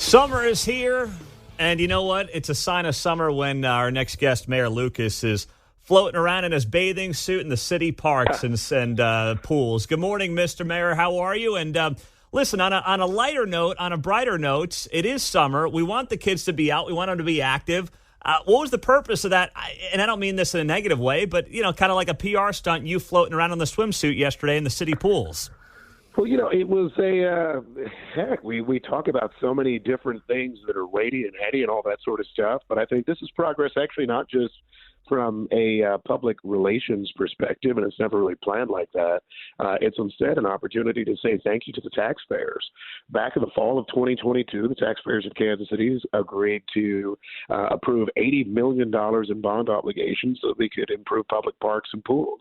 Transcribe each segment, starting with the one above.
Summer is here, and you know what? It's a sign of summer when our next guest, Mayor Lucas, is floating around in his bathing suit in the city parks and pools. Good morning, Mr. Mayor. How are you? And listen, on a lighter note, on a brighter note, it is summer. We want the kids to be out. We want them to be active. What was the purpose of that? And I don't mean this in a negative way, but, kind of like a PR stunt, you floating around in the swimsuit yesterday in the city pools. Well, it was heck, we talk about so many different things that are weighty and heady and all that sort of stuff, but I think this is progress actually not just from a public relations perspective, and it's never really planned like that. It's instead an opportunity to say thank you to the taxpayers. Back in the fall of 2022, the taxpayers of Kansas City agreed to approve $80 million in bond obligations so that we could improve public parks and pools.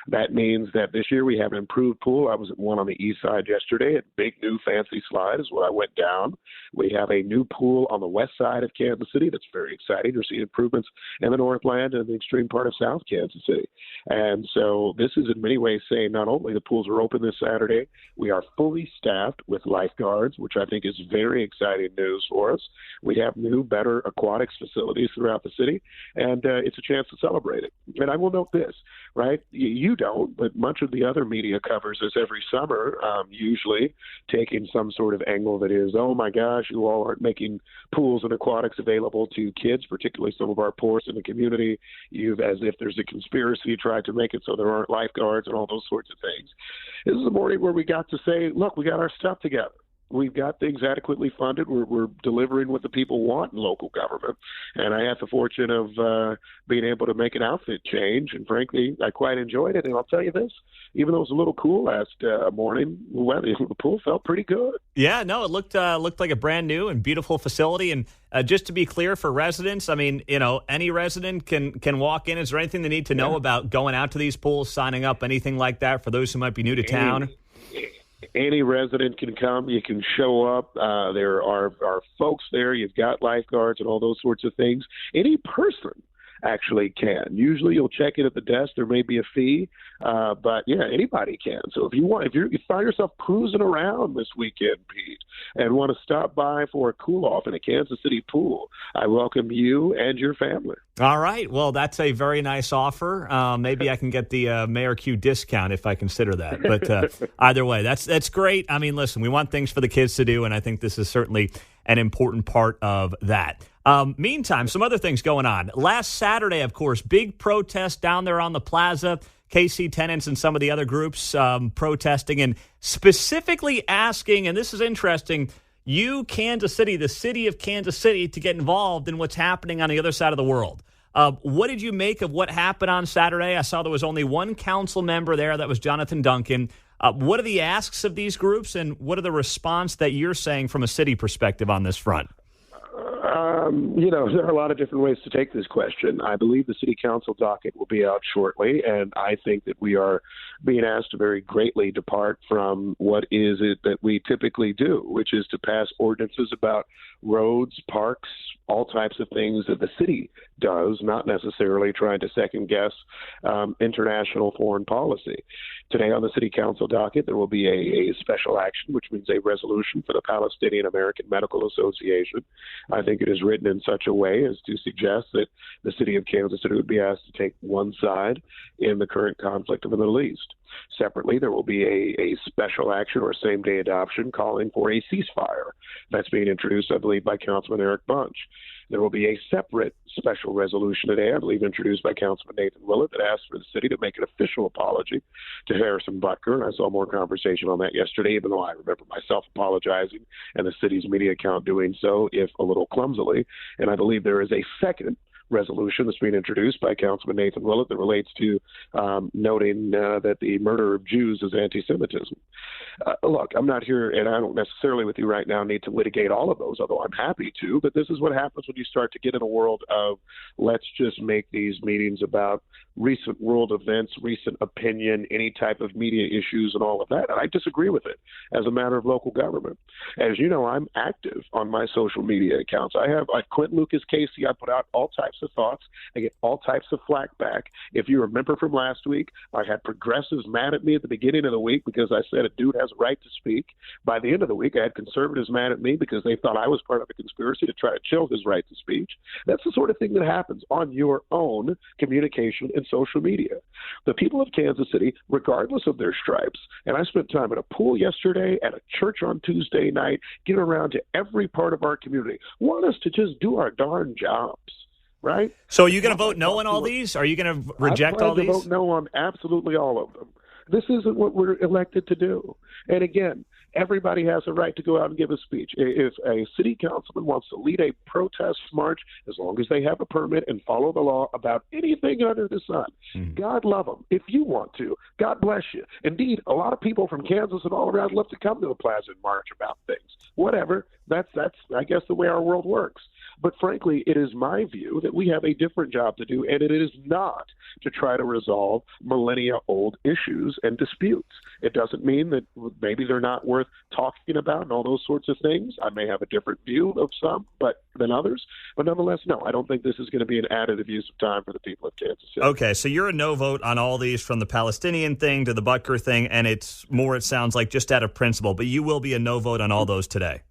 That means that this year we have an improved pool. I was at one on the east side yesterday. A big new fancy slide is what I went down. We have a new pool on the west side of Kansas City that's very exciting. We're seeing improvements in the Northland and the extreme part of South Kansas City. And so this is in many ways saying not only the pools are open this Saturday, we are fully staffed with lifeguards, which I think is very exciting news for us. We have new, better aquatics facilities throughout the city, and it's a chance to celebrate it. And I will note this, right? You don't, but much of the other media covers this every summer, usually taking some sort of angle that is, oh my gosh, you all aren't making pools and aquatics available to kids, particularly some of our poorest in the community. You've, as if there's a conspiracy, tried to make it so there aren't lifeguards and all those sorts of things. This is a morning where we got to say, look, we got our stuff together. We've got things adequately funded. We're delivering what the people want in local government. And I had the fortune of being able to make an outfit change. And frankly, I quite enjoyed it. And I'll tell you this, even though it was a little cool last morning, the pool felt pretty good. Yeah, no, it looked like a brand new and beautiful facility. And just to be clear for residents, I mean, any resident can walk in. Is there anything they need to know about going out to these pools, signing up, anything like that for those who might be new to town? Any resident can come. You can show up. There are folks there. You've got lifeguards and all those sorts of things. Any person actually can. Usually you'll check in at the desk. There may be a fee, but yeah, anybody can. So if you find yourself cruising around this weekend, Pete, and want to stop by for a cool off in a Kansas City pool, I welcome you and your family. All right. Well, that's a very nice offer. Maybe I can get the Mayor Q discount if I consider that. But either way, that's great. I mean, listen, we want things for the kids to do, and I think this is certainly an important part of that. Meantime, some other things going on. Last Saturday, of course, big protest down there on the plaza. KC tenants and some of the other groups protesting and specifically asking, and this is interesting, you, Kansas City, the city of Kansas City, to get involved in what's happening on the other side of the world. What did you make of what happened on Saturday? I saw there was only one council member there. That was Jonathan Duncan. What are the asks of these groups, and what are the response that you're saying from a city perspective on this front? There are a lot of different ways to take this question. I believe the city council docket will be out shortly, and I think that we are being asked to very greatly depart from what is it that we typically do, which is to pass ordinances about roads, parks, all types of things that the city does, not necessarily trying to second-guess international foreign policy. Today on the city council docket, there will be a special action, which means a resolution for the Palestinian American Medical Association. I think it is written in such a way as to suggest that the city of Kansas City would be asked to take one side in the current conflict in the Middle East. Separately, there will be a special action or same-day adoption calling for a ceasefire. That's being introduced, I believe, by Councilman Eric Bunch. There will be a separate special resolution today, I believe, introduced by Councilman Nathan Willett, that asks for the city to make an official apology to Harrison Butker. And I saw more conversation on that yesterday, even though I remember myself apologizing and the city's media account doing so, if a little clumsily. And I believe there is a second resolution that's being introduced by Councilman Nathan Willett that relates to noting that the murder of Jews is anti-Semitism. Look, I'm not here, and I don't necessarily with you right now need to litigate all of those, although I'm happy to, but this is what happens when you start to get in a world of let's just make these meetings about recent world events, recent opinion, any type of media issues and all of that. And I disagree with it as a matter of local government. As you know, I'm active on my social media accounts. I have Quinton Lucas, KC, I put out all types types of thoughts. I get all types of flack back. If you remember from last week, I had progressives mad at me at the beginning of the week because I said a dude has a right to speak. By the end of the week, I had conservatives mad at me because they thought I was part of a conspiracy to try to chill his right to speech. That's the sort of thing that happens on your own communication and social media. The people of Kansas City, regardless of their stripes, and I spent time at a pool yesterday, at a church on Tuesday night, getting around to every part of our community, want us to just do our darn jobs. Right? So are you going to vote no on all these? Are you going to reject all these? I plan to vote no on absolutely all of them. This isn't what we're elected to do. And again, everybody has a right to go out and give a speech. If a city councilman wants to lead a protest march, as long as they have a permit and follow the law about anything under the sun, God love them. If you want to, God bless you. Indeed, a lot of people from Kansas and all around love to come to the plaza and march about things. Whatever. That's I guess, the way our world works. But frankly, it is my view that we have a different job to do, and it is not to try to resolve millennia-old issues and disputes. It doesn't mean that maybe they're not worth talking about and all those sorts of things. I may have a different view of some than others, but nonetheless, no, I don't think this is going to be an additive use of time for the people of Kansas City. Okay, so you're a no vote on all these, from the Palestinian thing to the Butker thing, and it's more, it sounds like, just out of principle, but you will be a no vote on all those today.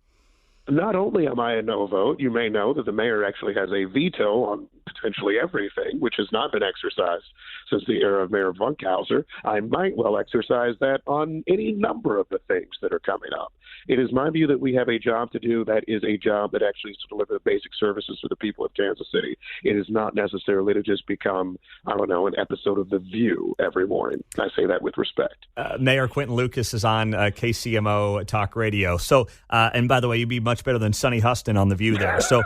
Not only am I a no vote, you may know that the mayor actually has a veto on potentially everything, which has not been exercised since the era of Mayor Funkhauser. I might well exercise that on any number of the things that are coming up. It is my view that we have a job to do that is a job that actually is to deliver the basic services to the people of Kansas City. It is not necessarily to just become, an episode of The View every morning. I say that with respect. Mayor Quinton Lucas is on KCMO Talk Radio. So, and by the way, you'd be much better than Sonny Huston on The View there. So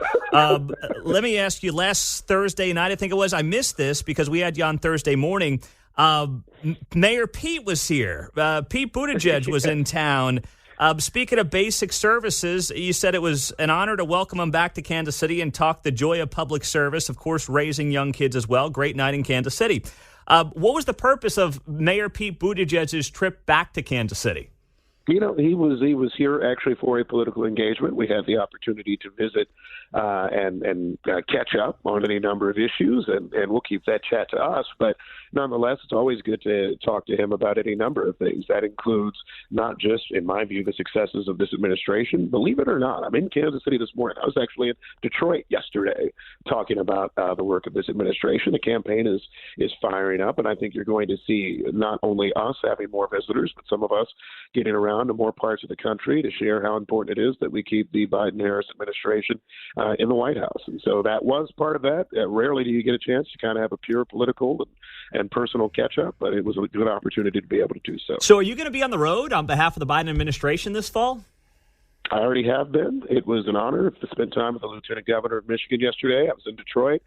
let me ask you, last Thursday night, I think it was, I missed this because we had you on Thursday morning. Mayor Pete was here. Pete Buttigieg was in town. Speaking of basic services, you said it was an honor to welcome him back to Kansas City and talk the joy of public service, of course, raising young kids as well. Great night in Kansas City. What was the purpose of Mayor Pete Buttigieg's trip back to Kansas City? He was here actually for a political engagement. We had the opportunity to visit and catch up on any number of issues, and we'll keep that chat to us. But nonetheless, it's always good to talk to him about any number of things. That includes not just, in my view, the successes of this administration. Believe it or not, I'm in Kansas City this morning. I was actually in Detroit yesterday talking about the work of this administration. The campaign is firing up, and I think you're going to see not only us having more visitors, but some of us getting around to more parts of the country to share how important it is that we keep the Biden-Harris administration in the White House. And so that was part of that. Rarely do you get a chance to kind of have a pure political and personal catch-up, but it was a good opportunity to be able to do so. So are you going to be on the road on behalf of the Biden administration this fall? I already have been. It was an honor to spend time with the Lieutenant Governor of Michigan yesterday. I was in Detroit.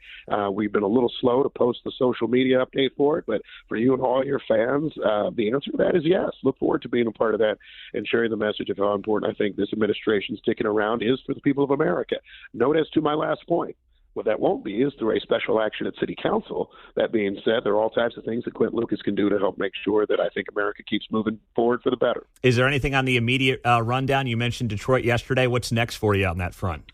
We've been a little slow to post the social media update for it, but for you and all your fans, the answer to that is yes. Look forward to being a part of that and sharing the message of how important I think this administration sticking around is for the people of America. Note as to my last point, what that won't be is through a special action at City Council. That being said, there are all types of things that Quinton Lucas can do to help make sure that I think America keeps moving forward for the better. Is there anything on the immediate rundown? You mentioned Detroit yesterday. What's next for you on that front?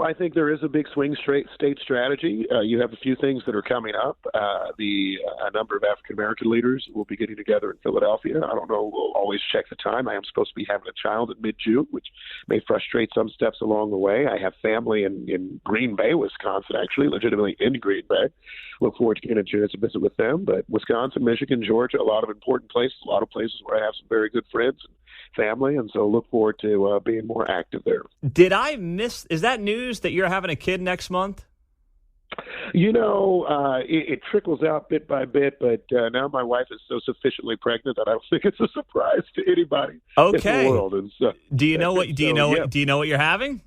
I think there is a big swing state strategy. You have a few things that are coming up. A number of African-American leaders will be getting together in Philadelphia. I don't know. We'll always check the time. I am supposed to be having a child in mid-June, which may frustrate some steps along the way. I have family in Green Bay, Wisconsin, actually, legitimately in Green Bay. Look forward to getting a chance to visit with them. But Wisconsin, Michigan, Georgia, a lot of important places, a lot of places where I have some very good friends and family, and so look forward to being more active there. Did I miss, is that news that you're having a kid next month? It trickles out bit by bit, but now my wife is so sufficiently pregnant that I don't think it's a surprise to anybody in the world. And so, do you know what you're having?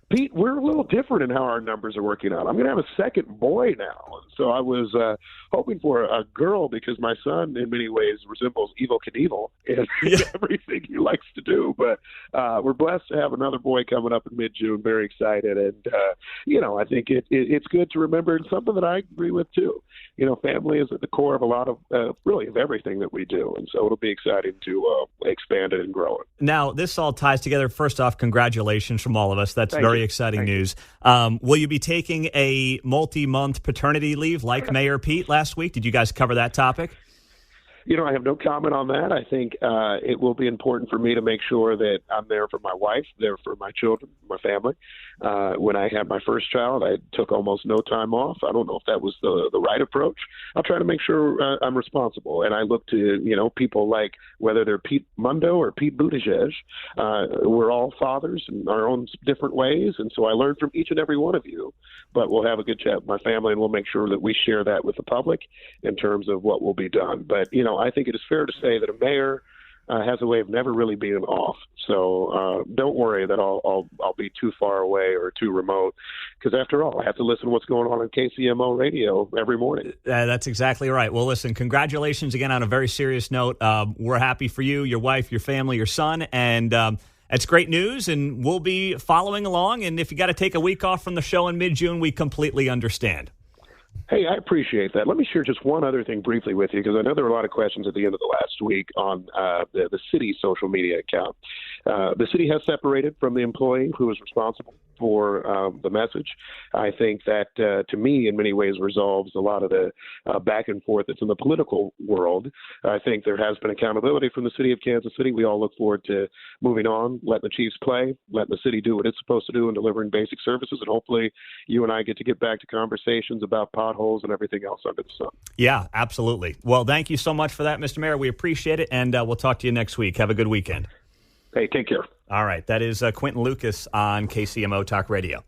Pete, we're a little different in how our numbers are working out. I'm going to have a second boy now. So I was hoping for a girl because my son, in many ways, resembles Evel Knievel in everything he likes to do. But we're blessed to have another boy coming up in mid-June. Very excited. And, I think it's good to remember, and something that I agree with, too. Family is at the core of a lot of, really, of everything that we do. And so it'll be exciting to expand it and grow it. Now, this all ties together. First off, congratulations from all of us. That's very very exciting news. Will you be taking a multi-month paternity leave like Mayor Pete last week? Did you guys cover that topic? I have no comment on that. I think it will be important for me to make sure that I'm there for my wife, there for my children, my family. When I had my first child, I took almost no time off. I don't know if that was the right approach. I'll try to make sure I'm responsible. And I look to, people like whether they're Pete Mundo or Pete Buttigieg. We're all fathers in our own different ways. And so I learn from each and every one of you. But we'll have a good chat with my family, and we'll make sure that we share that with the public in terms of what will be done. But, I think it is fair to say that a mayor has a way of never really being off. So don't worry that I'll be too far away or too remote, because after all, I have to listen to what's going on KCMO radio every morning. That's exactly right. Well, listen, congratulations again on a very serious note. We're happy for you, your wife, your family, your son, and it's great news, and we'll be following along. And if you got to take a week off from the show in mid-June, we completely understand. Hey, I appreciate that. Let me share just one other thing briefly with you, because I know there were a lot of questions at the end of the last week on the city's social media account. The city has separated from the employee who is responsible for the message. I think that, to me, in many ways resolves a lot of the back and forth that's in the political world. I think there has been accountability from the city of Kansas City. We all look forward to moving on, letting the Chiefs play, letting the city do what it's supposed to do, and delivering basic services. And hopefully you and I get to get back to conversations about potholes and everything else under the sun. Yeah, absolutely. Well, thank you so much for that, Mr. Mayor. We appreciate it, and we'll talk to you next week. Have a good weekend. Hey, take care. All right. That is Quinton Lucas on KCMO Talk Radio.